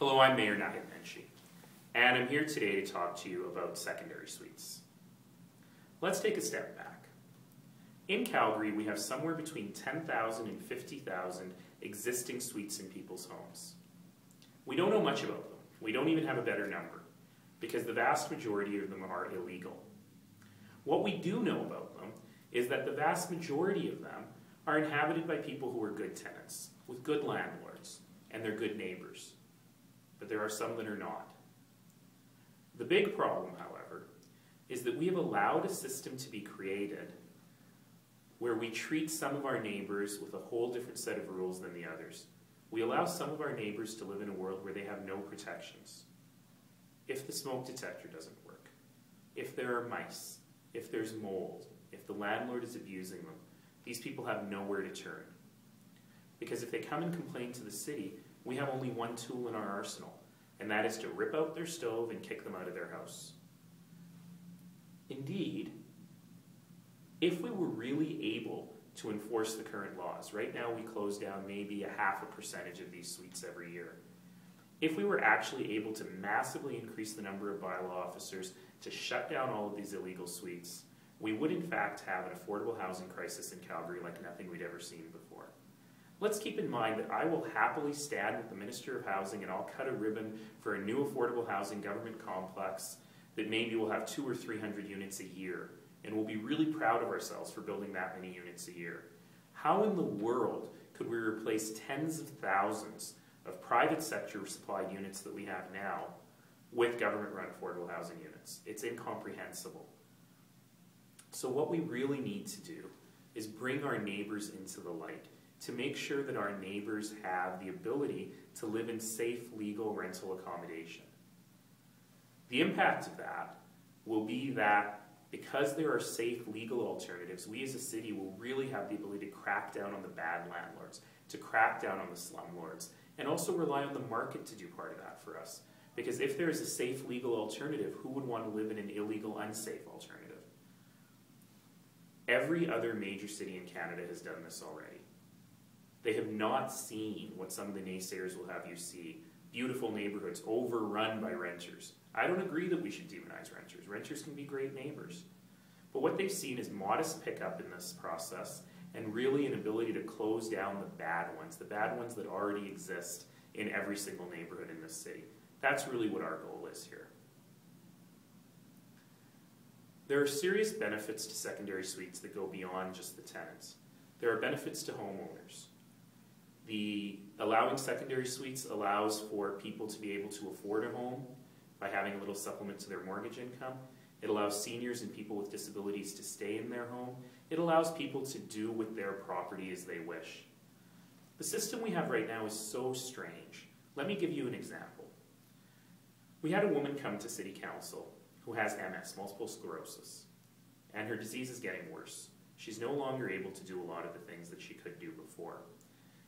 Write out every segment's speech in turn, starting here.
Hello, I'm Mayor Nenshi, and I'm here today to talk to you about secondary suites. Let's take a step back. In Calgary, we have somewhere between 10,000 and 50,000 existing suites in people's homes. We don't know much about them. We don't even have a better number, because the vast majority of them are illegal. What we do know about them is that the vast majority of them are inhabited by people who are good tenants, with good landlords, and they're good neighbors. But there are some that are not. The big problem, however, is that we have allowed a system to be created where we treat some of our neighbors with a whole different set of rules than the others. We allow some of our neighbors to live in a world where they have no protections. If the smoke detector doesn't work, if there are mice, if there's mold, if the landlord is abusing them, these people have nowhere to turn. Because if they come and complain to the city, we have only one tool in our arsenal, and that is to rip out their stove and kick them out of their house. Indeed, if we were really able to enforce the current laws, right now we close down maybe 0.5% of these suites every year. If we were actually able to massively increase the number of bylaw officers to shut down all of these illegal suites, we would in fact have an affordable housing crisis in Calgary like nothing we'd ever seen before. Let's keep in mind that I will happily stand with the Minister of Housing and I'll cut a ribbon for a new affordable housing government complex that maybe will have 200 or 300 units a year, and we'll be really proud of ourselves for building that many units a year. How in the world could we replace tens of thousands of private sector supplied units that we have now with government-run affordable housing units? It's incomprehensible. So what we really need to do is bring our neighbors into the light, to make sure that our neighbors have the ability to live in safe, legal rental accommodation. The impact of that will be that because there are safe, legal alternatives, we as a city will really have the ability to crack down on the bad landlords, to crack down on the slumlords, and also rely on the market to do part of that for us. Because if there is a safe, legal alternative, who would want to live in an illegal, unsafe alternative? Every other major city in Canada has done this already. They have not seen what some of the naysayers will have you see. Beautiful neighborhoods overrun by renters. I don't agree that we should demonize renters. Renters can be great neighbors. But what they've seen is modest pickup in this process and really an ability to close down the bad ones that already exist in every single neighborhood in this city. That's really what our goal is here. There are serious benefits to secondary suites that go beyond just the tenants. There are benefits to homeowners. Allowing secondary suites allows for people to be able to afford a home by having a little supplement to their mortgage income. It allows seniors and people with disabilities to stay in their home. It allows people to do with their property as they wish. The system we have right now is so strange. Let me give you an example. We had a woman come to City Council who has MS, multiple sclerosis, and her disease is getting worse. She's no longer able to do a lot of the things that she could do before.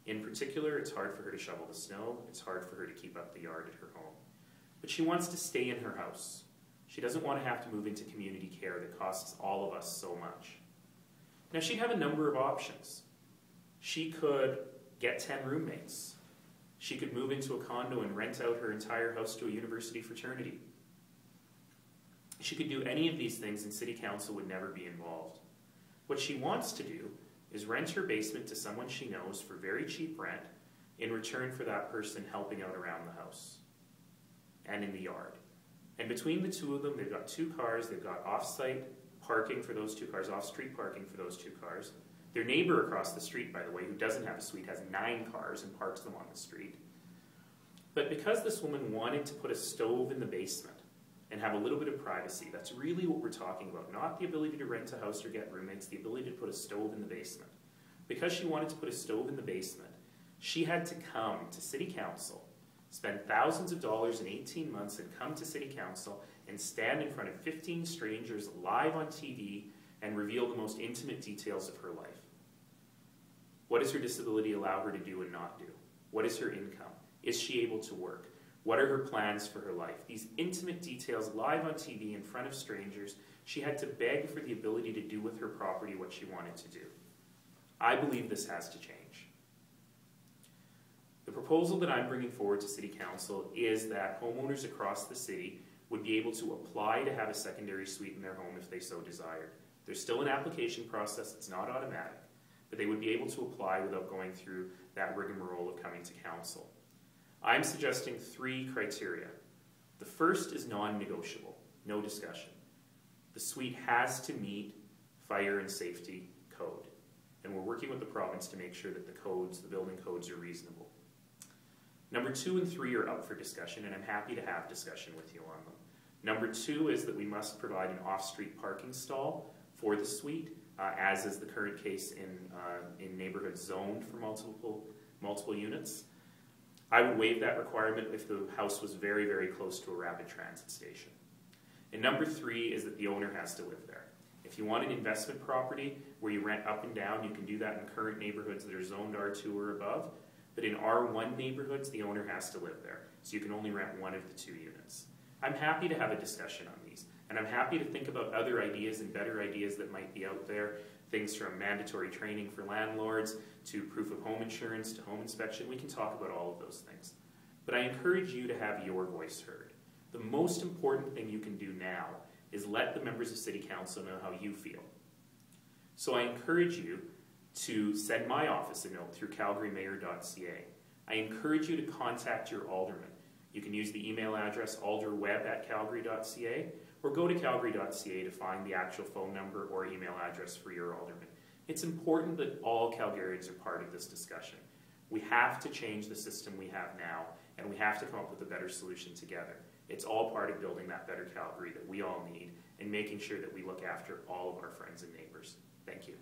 In particular, it's hard for her to shovel the snow, it's hard for her to keep up the yard at her home. But she wants to stay in her house. She doesn't want to have to move into community care that costs all of us so much. Now, she'd have a number of options. She could get 10 roommates. She could move into a condo and rent out her entire house to a university fraternity. She could do any of these things and City Council would never be involved. What she wants to do is rent her basement to someone she knows for very cheap rent in return for that person helping out around the house and in the yard. And between the two of them, they've got 2 cars, they've got off-site parking for those 2 cars, off-street parking for those 2 cars. Their neighbor across the street, by the way, who doesn't have a suite, has 9 cars and parks them on the street. But because this woman wanted to put a stove in the basement and have a little bit of privacy, that's really what we're talking about. Not the ability to rent a house or get roommates, the ability to put a stove in the basement. Because she wanted to put a stove in the basement, she had to come to City Council, spend thousands of dollars in 18 months and come to City Council and stand in front of 15 strangers live on TV and reveal the most intimate details of her life. What does her disability allow her to do and not do? What is her income? Is she able to work? What are her plans for her life? These intimate details live on TV in front of strangers. She had to beg for the ability to do with her property what she wanted to do. I believe this has to change. The proposal that I'm bringing forward to City Council is that homeowners across the city would be able to apply to have a secondary suite in their home if they so desired. There's still an application process, it's not automatic, but they would be able to apply without going through that rigmarole of coming to council. I'm suggesting 3 criteria. The first is non-negotiable, no discussion. The suite has to meet fire and safety code, and we're working with the province to make sure that the building codes are reasonable. Number 2 and 3 are up for discussion, and I'm happy to have discussion with you on them. Number 2 is that we must provide an off-street parking stall for the suite, as is the current case in neighborhoods zoned for multiple units. I would waive that requirement if the house was very, very close to a rapid transit station. And number 3 is that the owner has to live there. If you want an investment property where you rent up and down, you can do that in current neighborhoods that are zoned R2 or above. But in R1 neighborhoods, the owner has to live there. So you can only rent one of the 2 units. I'm happy to have a discussion on these. And I'm happy to think about other ideas and better ideas that might be out there. Things from mandatory training for landlords to proof of home insurance to home inspection. We can talk about all of those things. But I encourage you to have your voice heard. The most important thing you can do now is let the members of City Council know how you feel. So I encourage you to send my office a note through calgarymayor.ca. I encourage you to contact your alderman. You can use the email address alderweb@calgary.ca or go to calgary.ca to find the actual phone number or email address for your alderman. It's important that all Calgarians are part of this discussion. We have to change the system we have now, and we have to come up with a better solution together. It's all part of building that better Calgary that we all need and making sure that we look after all of our friends and neighbors. Thank you.